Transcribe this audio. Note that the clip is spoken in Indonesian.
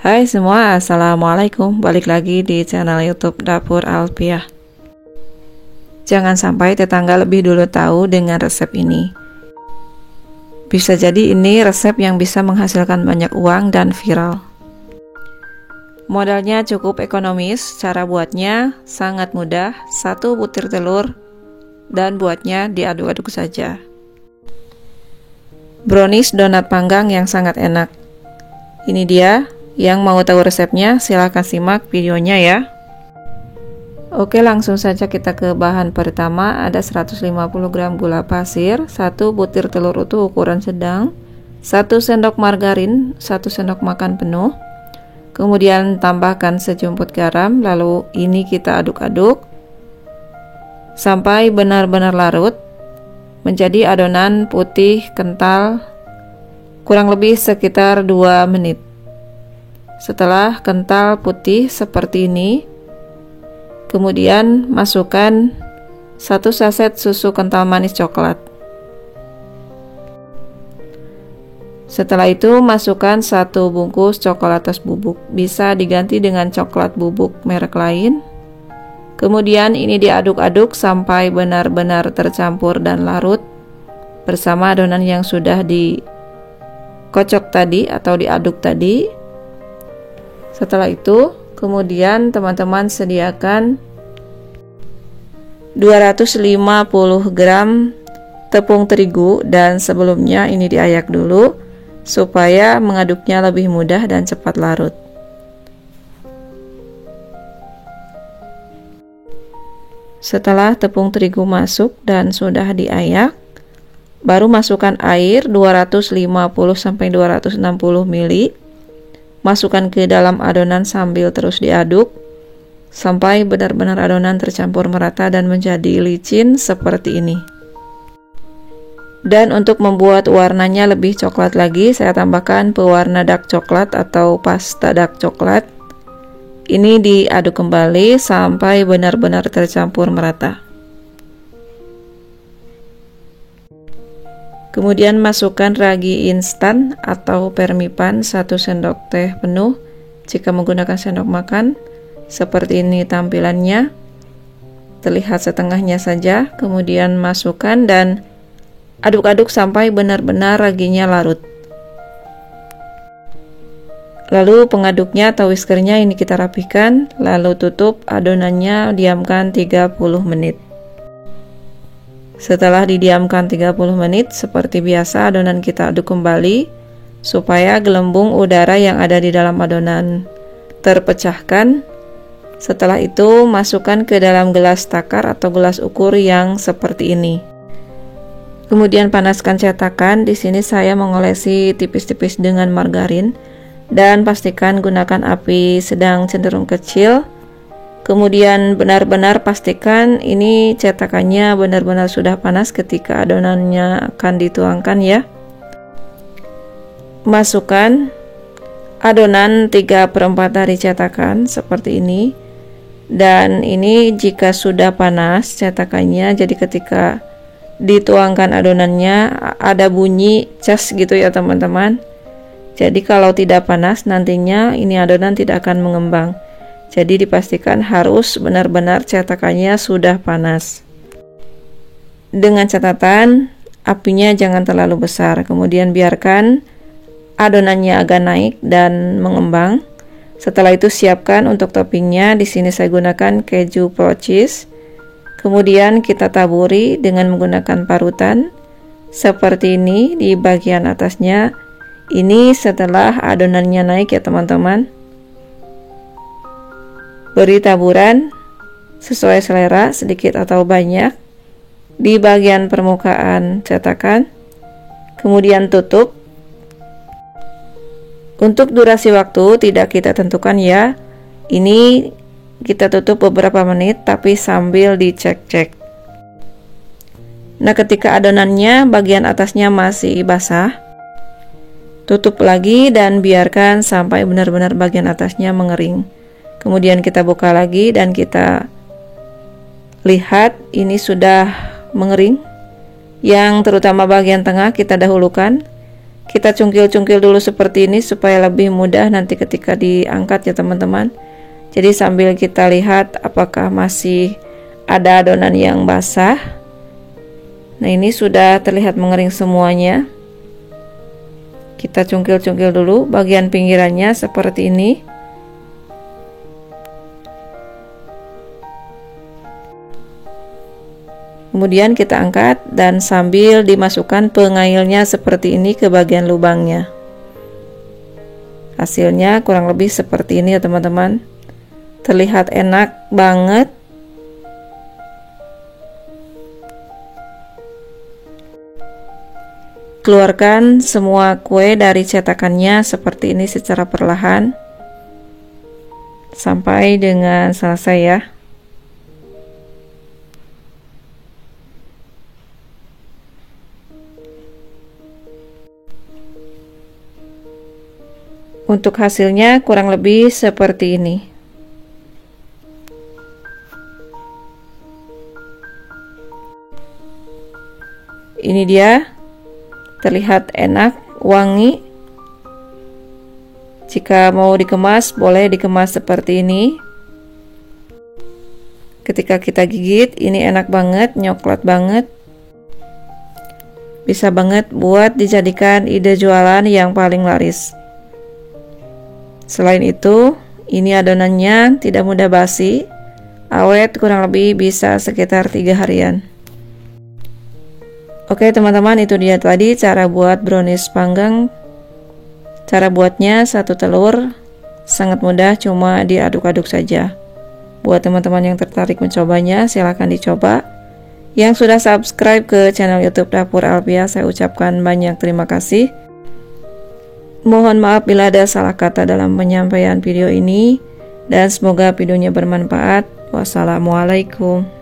Hai semua, Assalamualaikum. Balik lagi di channel YouTube Dapur Alpiah. Jangan sampai tetangga lebih dulu tahu dengan resep ini. Bisa jadi ini resep yang bisa menghasilkan banyak uang dan viral. Modalnya cukup ekonomis, cara buatnya sangat mudah. 1 butir telur dan buatnya diaduk-aduk saja. Brownies donat panggang yang sangat enak. Ini dia. Yang mau tahu resepnya silahkan simak videonya ya. Oke, langsung saja kita ke bahan pertama. Ada 150 gram gula pasir, 1 butir telur utuh ukuran sedang, 1 sendok margarin, 1 sendok makan penuh. Kemudian tambahkan sejumput garam, lalu ini kita aduk-aduk sampai benar-benar larut menjadi adonan putih kental, kurang lebih sekitar 2 menit. Setelah kental putih seperti ini, kemudian masukkan 1 saset susu kental manis coklat. Setelah itu masukkan 1 bungkus coklatos bubuk, bisa diganti dengan coklat bubuk merek lain. Kemudian ini diaduk-aduk sampai benar-benar tercampur dan larut bersama adonan yang sudah dikocok tadi atau diaduk tadi. Setelah itu, kemudian teman-teman sediakan 250 gram tepung terigu dan sebelumnya ini diayak dulu supaya mengaduknya lebih mudah dan cepat larut. Setelah tepung terigu masuk dan sudah diayak, baru masukkan air 250-260 ml. Masukkan ke dalam adonan sambil terus diaduk sampai benar-benar adonan tercampur merata dan menjadi licin seperti ini. Dan untuk membuat warnanya lebih coklat lagi, saya tambahkan pewarna dark coklat atau pasta dark coklat. Ini diaduk kembali sampai benar-benar tercampur merata. Kemudian masukkan ragi instan atau permipan 1 sendok teh penuh jika menggunakan sendok makan. Seperti ini tampilannya, terlihat setengahnya saja. Kemudian masukkan dan aduk-aduk sampai benar-benar raginya larut. Lalu pengaduknya atau whiskernya ini kita rapikan, lalu tutup adonannya, diamkan 30 menit. Setelah didiamkan 30 menit, seperti biasa adonan kita aduk kembali supaya gelembung udara yang ada di dalam adonan terpecahkan. Setelah itu masukkan ke dalam gelas takar atau gelas ukur yang seperti ini. Kemudian panaskan cetakan. Di sini saya mengolesi tipis-tipis dengan margarin dan pastikan gunakan api sedang cenderung kecil. Kemudian benar-benar pastikan ini cetakannya benar-benar sudah panas ketika adonannya akan dituangkan ya. Masukkan adonan 3/4 dari cetakan seperti ini. Dan ini jika sudah panas cetakannya, jadi ketika dituangkan adonannya ada bunyi cas gitu ya teman-teman. Jadi kalau tidak panas nantinya ini adonan tidak akan mengembang. Jadi dipastikan harus benar-benar cetakannya sudah panas. Dengan catatan apinya jangan terlalu besar. Kemudian biarkan adonannya agak naik dan mengembang. Setelah itu siapkan untuk toppingnya. Di sini saya gunakan keju pro cheese. Kemudian kita taburi dengan menggunakan parutan seperti ini di bagian atasnya. Ini setelah adonannya naik ya teman-teman. Beri taburan sesuai selera, sedikit atau banyak di bagian permukaan cetakan. Kemudian tutup. Untuk durasi waktu tidak kita tentukan ya. Ini kita tutup beberapa menit tapi sambil dicek-cek. Nah, ketika adonannya bagian atasnya masih basah, tutup lagi dan biarkan sampai benar-benar bagian atasnya mengering. Kemudian kita buka lagi dan kita lihat ini sudah mengering. Yang terutama bagian tengah kita dahulukan. Kita cungkil-cungkil dulu seperti ini supaya lebih mudah nanti ketika diangkat ya teman-teman. Jadi sambil kita lihat apakah masih ada adonan yang basah. Nah, ini sudah terlihat mengering semuanya. Kita cungkil-cungkil dulu bagian pinggirannya seperti ini. Kemudian kita angkat dan sambil dimasukkan pengailnya seperti ini ke bagian lubangnya. Hasilnya kurang lebih seperti ini ya teman-teman. Terlihat enak banget. Keluarkan semua kue dari cetakannya seperti ini secara perlahan sampai dengan selesai ya. Untuk hasilnya kurang lebih seperti ini. Ini dia, terlihat enak, wangi. Jika mau dikemas, boleh dikemas seperti ini. Ketika kita gigit, ini enak banget, nyoklat banget. Bisa banget buat dijadikan ide jualan yang paling laris. Selain itu, ini adonannya tidak mudah basi, awet kurang lebih bisa sekitar 3 harian. Oke teman-teman, itu dia tadi cara buat brownies panggang. Cara buatnya 1 telur, sangat mudah, cuma diaduk-aduk saja. Buat teman-teman yang tertarik mencobanya, silahkan dicoba. Yang sudah subscribe ke channel YouTube Dapur Alpia, saya ucapkan banyak terima kasih. Mohon maaf bila ada salah kata dalam penyampaian video ini, dan semoga videonya bermanfaat. Wassalamualaikum.